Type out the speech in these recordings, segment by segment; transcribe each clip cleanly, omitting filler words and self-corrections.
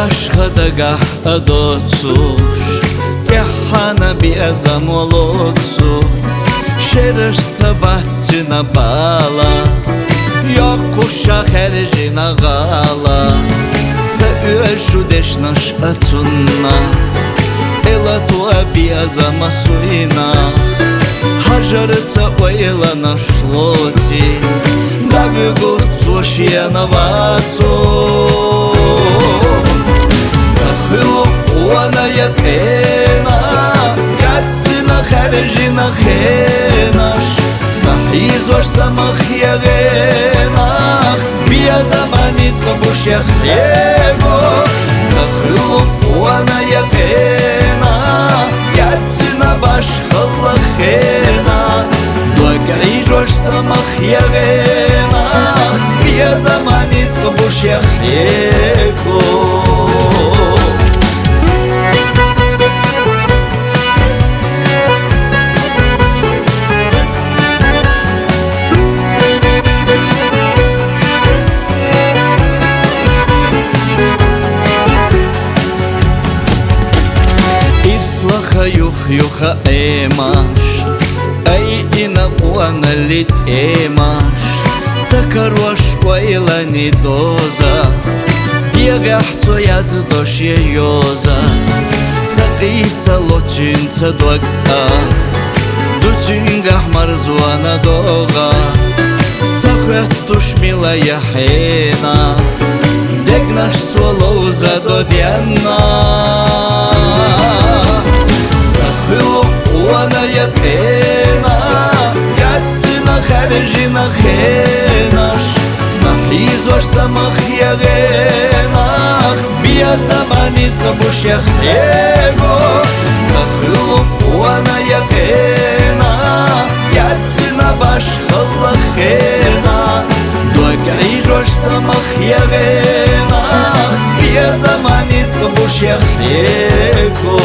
башхадага адоцуш Тяхана беза молодцу Шереш сабатчина бала Йокуша хержина гала Ца уэшу дешнаш атунна Тела туа беза масуина Хажарца ойла на шлоти Да бегу цушия на вацу Захылу уана ятена Ятина харжина хенаш Захизваш самах ягенах Бия заманицка бушях его Захылу уана ятена Ятина баш халахена Догайжаш самах ягенах Бия заманицка бушях его Юха эмаш Ай ина уана лит эмаш Цакаруаш уайла ни доза Ягахцо яздош йоза Цаиса лочин цадуакта Дуцингах марзуана дога Цахветтуш мила яхена Дегнаш цолоза додяна Захылу уана ятена Ятина харжина хенаш Захизваш самах ягенах Бия заманицка бушях его Захылу уана ятена Ятина баш халахена Догайжаш самах ягенах Бия заманицка бушях его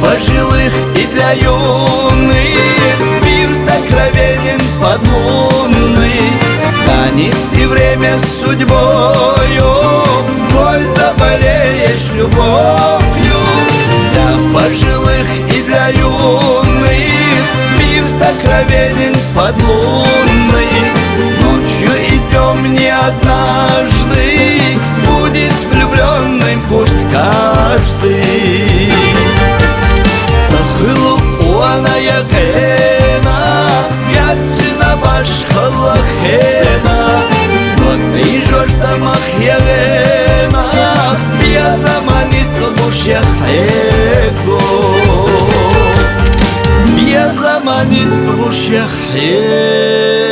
Пожилых и для юных Мир сокровенен подлунный Станет и время с судьбою Боль заболеешь любовью Для пожилых и для юных Мир сокровенен подлунный Ночью и днем не однажды Будет влюбленным пусть каждый Захылу уана ягена Ятина баш халахена Догайжаш самах ягена Бия заманицка бушях его Бия заманицка бушях его